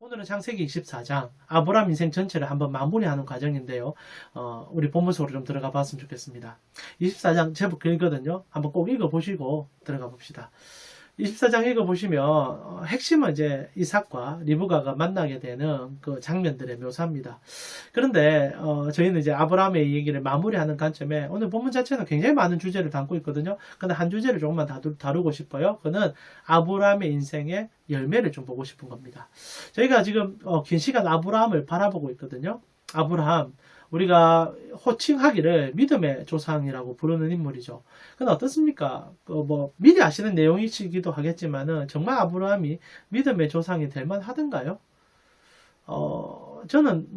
오늘은 창세기 24장 아브라함 인생 전체를 한번 마무리하는 과정인데요. 우리 본문 속으로 좀 들어가 봤으면 좋겠습니다. 24장 제법 길거든요. 한번 꼭 읽어보시고 들어가 봅시다. 24장 읽어보시면 핵심은 이제 이삭과 리브가가 만나게 되는 그 장면들의 묘사입니다. 그런데 저희는 이제 아브라함의 얘기를 마무리하는 관점에 오늘 본문 자체는 굉장히 많은 주제를 담고 있거든요. 근데 한 주제를 조금만 다루고 싶어요. 그는 아브라함의 인생의 열매를 좀 보고 싶은 겁니다. 저희가 지금 긴 시간 아브라함을 바라보고 있거든요. 아브라함, 우리가 호칭하기를 믿음의 조상이라고 부르는 인물이죠. 근데 어떻습니까? 미리 아시는 내용이시기도 하겠지만은 정말 아브라함이 믿음의 조상이 될 만하던가요? 저는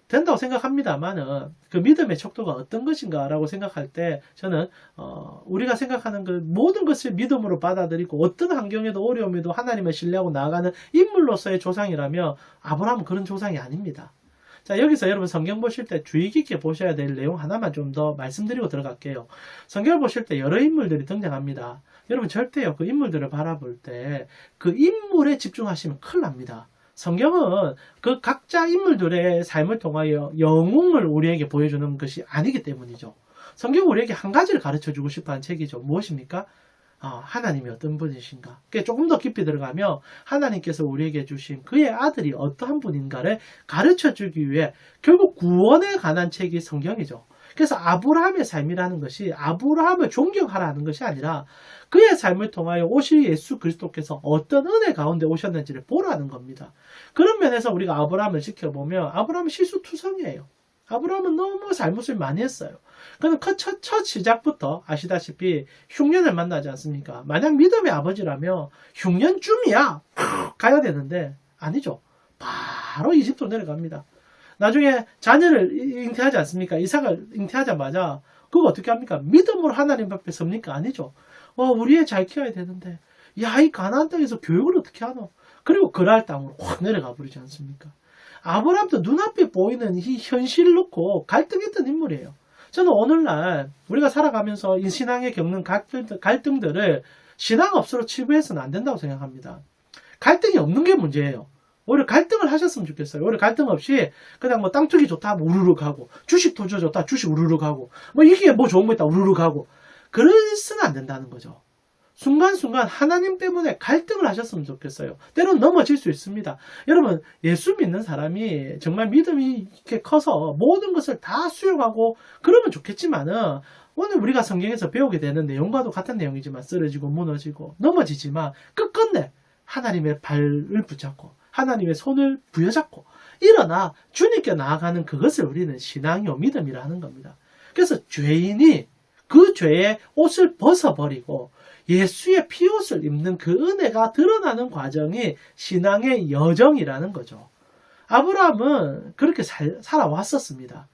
된다고 생각합니다만은 그 믿음의 척도가 어떤 것인가라고 생각할 때 저는 우리가 생각하는 그 모든 것을 믿음으로 받아들이고 어떤 환경에도 어려움에도 하나님을 신뢰하고 나아가는 인물로서의 조상이라면 아브라함은 그런 조상이 아닙니다. 자, 여기서 여러분 성경 보실 때 주의 깊게 보셔야 될 내용 하나만 좀 더 말씀드리고 들어갈게요. 성경을 보실 때 여러 인물들이 등장합니다. 여러분 절대요, 그 인물들을 바라볼 때 그 인물에 집중하시면 큰일 납니다. 성경은 그 각자 인물들의 삶을 통하여 영웅을 우리에게 보여주는 것이 아니기 때문이죠. 성경은 우리에게 한 가지를 가르쳐 주고 싶어 하는 책이죠. 무엇입니까? 하나님이 어떤 분이신가. 조금 더 깊이 들어가면 하나님께서 우리에게 주신 그의 아들이 어떠한 분인가를 가르쳐 주기 위해 결국 구원에 관한 책이 성경이죠. 그래서 아브라함의 삶이라는 것이 아브라함을 존경하라는 것이 아니라 그의 삶을 통하여 오실 예수 그리스도께서 어떤 은혜 가운데 오셨는지를 보라는 겁니다. 그런 면에서 우리가 아브라함을 지켜보면 아브라함은 실수투성이에요. 아브라함은 너무 잘못을 많이 했어요. 그는 첫 시작부터 아시다시피 흉년을 만나지 않습니까? 만약 믿음의 아버지라면 흉년쯤이야 가야 되는데 아니죠. 바로 이집트로 내려갑니다. 나중에 자녀를 잉태하지 않습니까? 이삭을 잉태하자마자 그거 어떻게 합니까? 믿음으로 하나님 앞에 섭니까? 아니죠. 우리 애 잘 키워야 되는데 야, 이 가나안 땅에서 교육을 어떻게 하노? 그리고 그랄 땅으로 확 내려가 버리지 않습니까? 아브라함도 눈앞에 보이는 이 현실을 놓고 갈등했던 인물이에요. 저는 오늘날 우리가 살아가면서 이 신앙에 겪는 갈등들을 신앙 없이로 치부해서는 안 된다고 생각합니다. 갈등이 없는 게 문제예요. 오히려 갈등을 하셨으면 좋겠어요. 오히려 갈등 없이 그냥 땅 투기 좋다 하면 우르르 가고 주식 투자 좋다 주식 우르르 가고 이게 좋은 거 있다 우르르 가고 그래서는 안 된다는 거죠. 순간순간 하나님 때문에 갈등을 하셨으면 좋겠어요. 때로는 넘어질 수 있습니다. 여러분, 예수 믿는 사람이 정말 믿음이 이렇게 커서 모든 것을 다 수용하고 그러면 좋겠지만은 오늘 우리가 성경에서 배우게 되는 내용과도 같은 내용이지만 쓰러지고 무너지고 넘어지지만 끝끝내 하나님의 발을 붙잡고 하나님의 손을 부여잡고 일어나 주님께 나아가는 그것을 우리는 신앙이요 믿음이라 하는 겁니다. 그래서 죄인이 그 죄의 옷을 벗어버리고 예수의 피옷을 입는 그 은혜가 드러나는 과정이 신앙의 여정이라는 거죠. 아브라함은 그렇게 살아왔었습니다.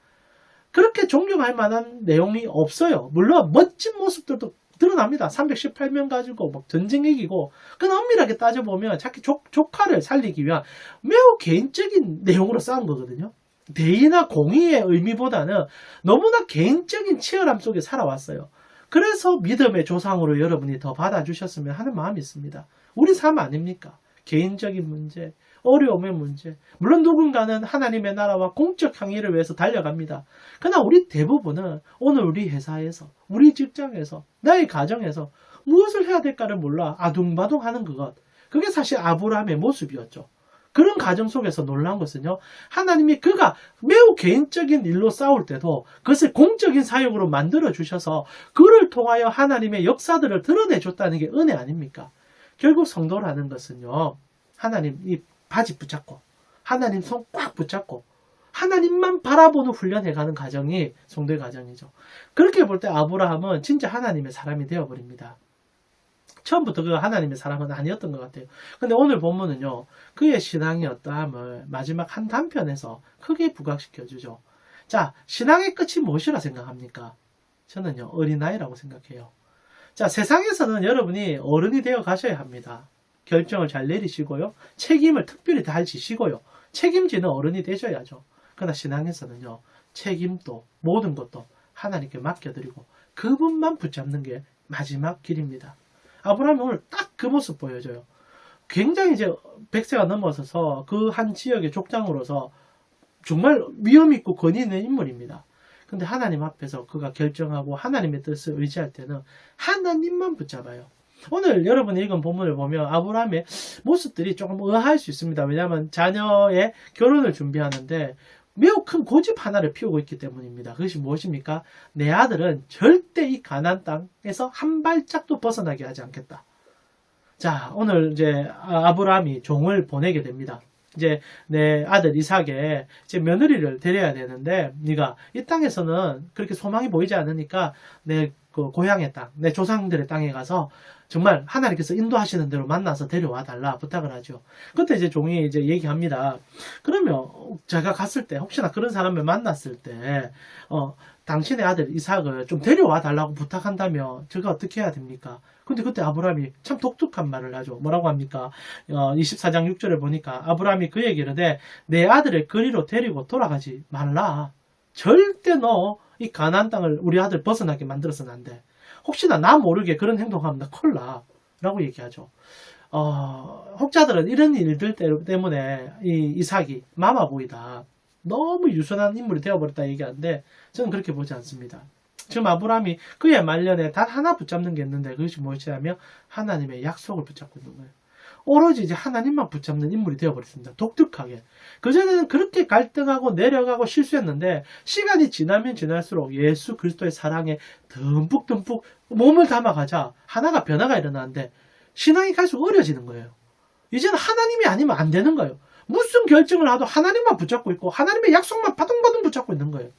그렇게 존경할 만한 내용이 없어요. 물론 멋진 모습들도 드러납니다. 318명 가지고 전쟁 이기고 그건 엄밀하게 따져보면 자기 조카를 살리기 위한 매우 개인적인 내용으로 싸운 거거든요. 대의나 공의의 의미보다는 너무나 개인적인 치열함 속에 살아왔어요. 그래서 믿음의 조상으로 여러분이 더 받아주셨으면 하는 마음이 있습니다. 우리 삶 아닙니까? 개인적인 문제, 어려움의 문제. 물론 누군가는 하나님의 나라와 공적 향의를 위해서 달려갑니다. 그러나 우리 대부분은 오늘 우리 회사에서, 우리 직장에서, 나의 가정에서 무엇을 해야 될까를 몰라 아둥바둥 하는 그것. 그게 사실 아브라함의 모습이었죠. 그런 가정 속에서 놀라운 것은요, 하나님이 그가 매우 개인적인 일로 싸울 때도 그것을 공적인 사역으로 만들어 주셔서 그를 통하여 하나님의 역사들을 드러내 줬다는 게 은혜 아닙니까? 결국 성도라는 것은요, 하나님 이 바지 붙잡고 하나님 손 꽉 붙잡고 하나님만 바라보는 훈련해가는 과정이 성도의 과정이죠. 그렇게 볼 때 아브라함은 진짜 하나님의 사람이 되어버립니다. 처음부터 그 하나님의 사람은 아니었던 것 같아요. 근데 오늘 본문은요, 그의 신앙의 어떠함을 마지막 한 단편에서 크게 부각시켜주죠. 자, 신앙의 끝이 무엇이라 생각합니까? 저는요, 어린아이라고 생각해요. 자, 세상에서는 여러분이 어른이 되어 가셔야 합니다. 결정을 잘 내리시고요, 책임을 특별히 다 지시고요, 책임지는 어른이 되셔야죠. 그러나 신앙에서는요, 책임도 모든 것도 하나님께 맡겨드리고 그분만 붙잡는 게 마지막 길입니다. 아브라함이 오늘 딱 그 모습 보여줘요. 굉장히 이제 100세가 넘어서서 그 한 지역의 족장으로서 정말 위험 있고 권위 있는 인물입니다. 근데 하나님 앞에서 그가 결정하고 하나님의 뜻을 의지할 때는 하나님만 붙잡아요. 오늘 여러분이 읽은 본문을 보면 아브라함의 모습들이 조금 의아할 수 있습니다. 왜냐하면 자녀의 결혼을 준비하는데 매우 큰 고집 하나를 피우고 있기 때문입니다. 그것이 무엇입니까? 내 아들은 절대 이 가나안 땅에서 한 발짝도 벗어나게 하지 않겠다. 자, 오늘 이제 아브라함이 종을 보내게 됩니다. 이제 내 아들 이삭에 이제 며느리를 데려야 되는데 네가 이 땅에서는 그렇게 소망이 보이지 않으니까 내 그 고향의 땅, 내 조상들의 땅에 가서 정말 하나님께서 인도하시는 대로 만나서 데려와 달라 부탁을 하죠. 그때 이제 종이 이제 얘기합니다. 그러면 제가 갔을 때 혹시나 그런 사람을 만났을 때 당신의 아들 이삭을 좀 데려와 달라고 부탁한다면 제가 어떻게 해야 됩니까? 근데 그때 아브라함이 참 독특한 말을 하죠. 뭐라고 합니까? 24장 6절을 보니까 아브라함이 그에게 이르되 내 아들을 그리로 데리고 돌아가지 말라. 절대 너 이 가나안 땅을 우리 아들 벗어나게 만들어서는 안 돼. 혹시나 나 모르게 그런 행동하면 나 큰일 나. 라고 얘기하죠. 혹자들은 이런 일들 때문에 이 이삭이 마마보이다. 너무 유순한 인물이 되어버렸다 얘기하는데 저는 그렇게 보지 않습니다. 지금 아브라함이 그의 말년에 단 하나 붙잡는 게 있는데 그것이 무엇이냐면 하나님의 약속을 붙잡고 있는 거예요. 오로지 이제 하나님만 붙잡는 인물이 되어버렸습니다. 독특하게. 그전에는 그렇게 갈등하고 내려가고 실수했는데 시간이 지나면 지날수록 예수 그리스도의 사랑에 듬뿍듬뿍 몸을 담아가자 하나가 변화가 일어나는데 신앙이 갈수록 어려지는 거예요. 이제는 하나님이 아니면 안 되는 거예요. 무슨 결정을 하도 하나님만 붙잡고 있고 하나님의 약속만 바둥바둥 붙잡고 있는 거예요.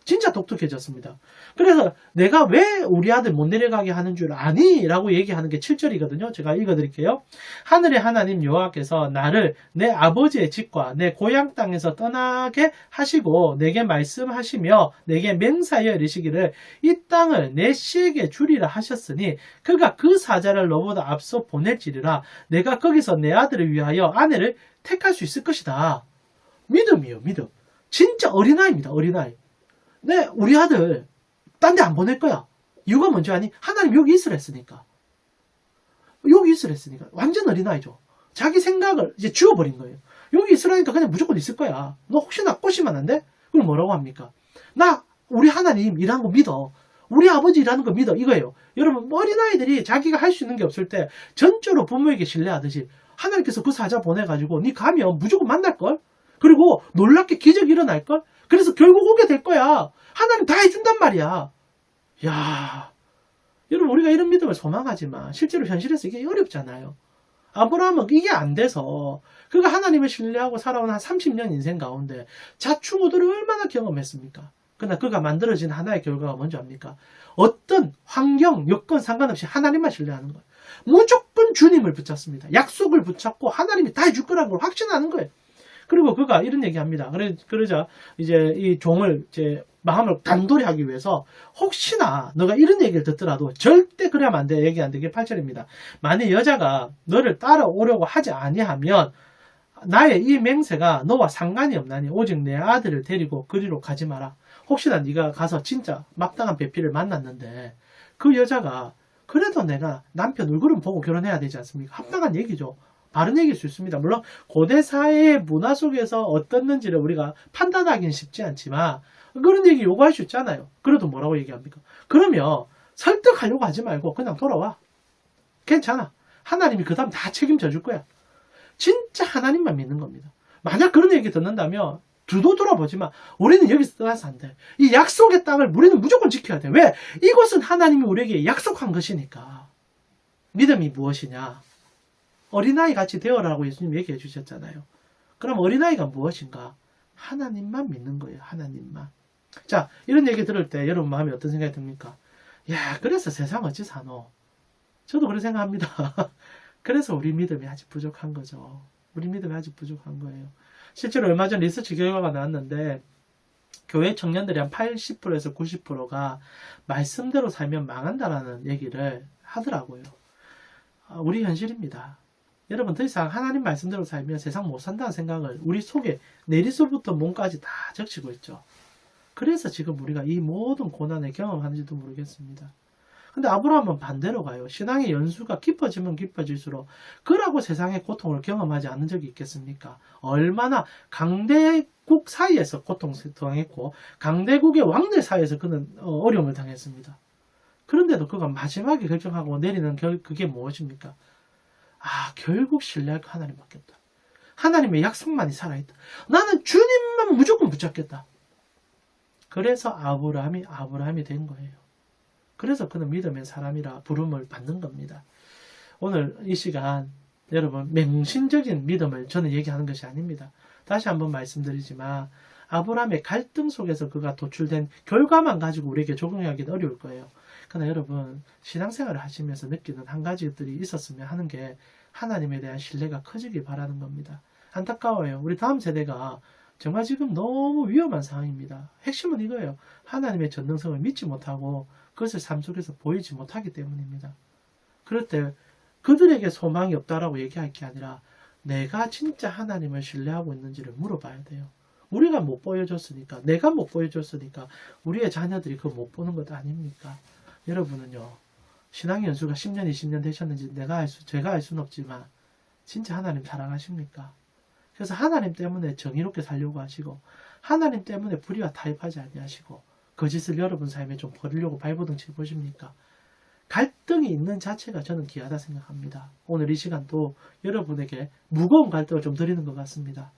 진짜 독특해졌습니다. 그래서 내가 왜 우리 아들 못 내려가게 하는 줄 아니? 라고 얘기하는 게 7절이거든요. 제가 읽어드릴게요. 하늘의 하나님 여호와께서 나를 내 아버지의 집과 내 고향 땅에서 떠나게 하시고 내게 말씀하시며 내게 맹사하여 이르시기를 이 땅을 내 씨에게 주리라 하셨으니 그가 그 사자를 너보다 앞서 보낼지리라 내가 거기서 내 아들을 위하여 아내를 택할 수 있을 것이다. 믿음이요, 믿음. 진짜 어린아이입니다, 어린아이. 네, 우리 아들 딴 데 안 보낼 거야. 이유가 뭔지 아니? 하나님 여기 있으라 했으니까. 여기 있으라 했으니까. 완전 어린아이죠. 자기 생각을 이제 지워버린 거예요. 여기 있으라니까 그냥 무조건 있을 거야. 너 혹시나 꼬시면 안 돼? 그럼 뭐라고 합니까? 나 우리 하나님 일하는 거 믿어. 우리 아버지 일하는 거 믿어. 이거예요. 여러분 어린아이들이 자기가 할 수 있는 게 없을 때 전적으로 부모에게 신뢰하듯이 하나님께서 그 사자 보내가지고 니 가면 무조건 만날걸? 그리고 놀랍게 기적이 일어날걸? 그래서 결국 오게 될 거야. 하나님 다 해준단 말이야. 야, 여러분 우리가 이런 믿음을 소망하지만 실제로 현실에서 이게 어렵잖아요. 아브라함은 이게 안 돼서 그가 하나님을 신뢰하고 살아온 한 30년 인생 가운데 자충우돌을 얼마나 경험했습니까? 그러나 그가 만들어진 하나의 결과가 뭔지 압니까? 어떤 환경, 여건 상관없이 하나님만 신뢰하는 거예요. 무조건 주님을 붙잡습니다. 약속을 붙잡고 하나님이 다 해줄 거라는 걸 확신하는 거예요. 그리고 그가 이런 얘기 합니다. 그러자 이제 이 종을 이제 마음을 단돌이 하기 위해서 혹시나 너가 이런 얘기를 듣더라도 절대 그래야만 안 돼. 얘기 안 되게 8절입니다. 만약 여자가 너를 따라오려고 하지 아니하면 나의 이 맹세가 너와 상관이 없나니 오직 내 아들을 데리고 그리로 가지 마라. 혹시나 네가 가서 진짜 막당한 배필을 만났는데 그 여자가 그래도 내가 남편 얼굴은 보고 결혼해야 되지 않습니까? 합당한 얘기죠. 바른 얘기일 수 있습니다. 물론 고대 사회의 문화 속에서 어떻는지를 우리가 판단하기는 쉽지 않지만 그런 얘기 요구할 수 있잖아요. 그래도 뭐라고 얘기합니까? 그러면 설득하려고 하지 말고 그냥 돌아와. 괜찮아. 하나님이 그 다음 다 책임져 줄 거야. 진짜 하나님만 믿는 겁니다. 만약 그런 얘기 듣는다면 두도 돌아보지만 우리는 여기서 떠나서 안 돼. 이 약속의 땅을 우리는 무조건 지켜야 돼. 왜? 이것은 하나님이 우리에게 약속한 것이니까. 믿음이 무엇이냐? 어린아이 같이 되어라고 예수님 얘기해 주셨잖아요. 그럼 어린아이가 무엇인가? 하나님만 믿는 거예요. 하나님만. 자, 이런 얘기 들을 때 여러분 마음에 어떤 생각이 듭니까? 야, 그래서 세상 어찌 사노? 저도 그렇게 생각합니다. 그래서 우리 믿음이 아직 부족한 거죠. 우리 믿음이 아직 부족한 거예요. 실제로 얼마 전 리서치 결과가 나왔는데 교회 청년들이 한 80%에서 90%가 말씀대로 살면 망한다라는 얘기를 하더라고요. 우리 현실입니다. 여러분 더 이상 하나님 말씀대로 살면 세상 못 산다는 생각을 우리 속에 내리서부터 몸까지 다 적시고 있죠. 그래서 지금 우리가 이 모든 고난을 경험하는지도 모르겠습니다. 근데 아브라함은 반대로 가요. 신앙의 연수가 깊어지면 깊어질수록 그러고 세상의 고통을 경험하지 않은 적이 있겠습니까? 얼마나 강대국 사이에서 고통을 당했고 강대국의 왕들 사이에서 그는 어려움을 당했습니다. 그런데도 그가 마지막에 결정하고 내리는 그게 무엇입니까? 결국 신뢰할 거 하나님밖에 없다. 하나님의 약속만이 살아있다. 나는 주님만 무조건 붙잡겠다. 그래서 아브라함이 된 거예요. 그래서 그는 믿음의 사람이라 부름을 받는 겁니다. 오늘 이 시간 여러분 맹신적인 믿음을 저는 얘기하는 것이 아닙니다. 다시 한번 말씀드리지만 아브라함의 갈등 속에서 그가 도출된 결과만 가지고 우리에게 적용하기는 어려울 거예요. 그러나 여러분 신앙생활을 하시면서 느끼는 한 가지들이 있었으면 하는 게 하나님에 대한 신뢰가 커지길 바라는 겁니다. 안타까워요. 우리 다음 세대가 정말 지금 너무 위험한 상황입니다. 핵심은 이거예요. 하나님의 전능성을 믿지 못하고 그것을 삶 속에서 보이지 못하기 때문입니다. 그럴 때 그들에게 소망이 없다라고 얘기할 게 아니라 내가 진짜 하나님을 신뢰하고 있는지를 물어봐야 돼요. 우리가 못 보여줬으니까, 내가 못 보여줬으니까 우리의 자녀들이 그거 못 보는 것 아닙니까? 여러분은요, 신앙의 연수가 10년, 20년 되셨는지 제가 알 수는 없지만 진짜 하나님 사랑하십니까? 그래서 하나님 때문에 정의롭게 살려고 하시고 하나님 때문에 불의와 타협하지 아니하시고 거짓을 여러분 삶에 좀 버리려고 발버둥 쳐보십니까? 갈등이 있는 자체가 저는 귀하다 생각합니다. 오늘 이 시간도 여러분에게 무거운 갈등을 좀 드리는 것 같습니다.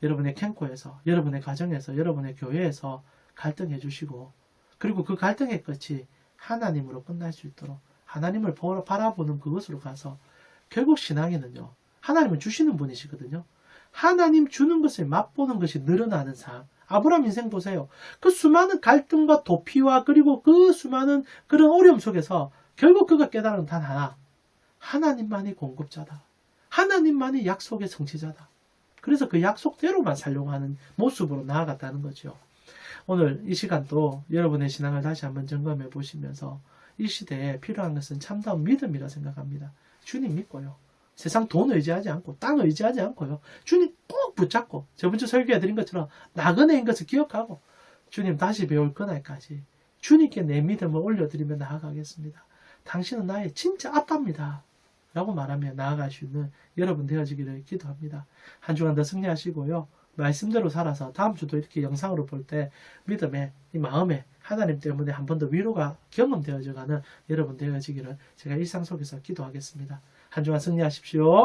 여러분의 캠코에서, 여러분의 가정에서, 여러분의 교회에서 갈등해 주시고 그리고 그 갈등의 끝이 하나님으로 끝날 수 있도록 하나님을 바라보는 그것으로 가서 결국 신앙에는요. 하나님은 주시는 분이시거든요. 하나님 주는 것을 맛보는 것이 늘어나는 삶. 아브라함 인생 보세요. 그 수많은 갈등과 도피와 그리고 그 수많은 그런 어려움 속에서 결국 그가 깨달은 단 하나. 하나님만이 공급자다. 하나님만이 약속의 성취자다. 그래서 그 약속대로만 살려고 하는 모습으로 나아갔다는 거죠. 오늘 이 시간도 여러분의 신앙을 다시 한번 점검해 보시면서 이 시대에 필요한 것은 참다운 믿음이라 생각합니다. 주님 믿고요. 세상 돈 의지하지 않고 땅 의지하지 않고요. 주님 꼭 붙잡고 저번 주 설교해드린 것처럼 나그네인 것을 기억하고 주님 다시 배울 그날까지 주님께 내 믿음을 올려드리며 나아가겠습니다. 당신은 나의 진짜 아빠입니다. 라고 말하며 나아갈 수 있는 여러분 되어지기를 기도합니다. 한 주간 더 승리하시고요. 말씀대로 살아서 다음 주도 이렇게 영상으로 볼 때 믿음에 이 마음에 하나님 때문에 한 번 더 위로가 경험되어져가는 여러분 되어지기를 제가 일상 속에서 기도하겠습니다. 한 주간 승리하십시오.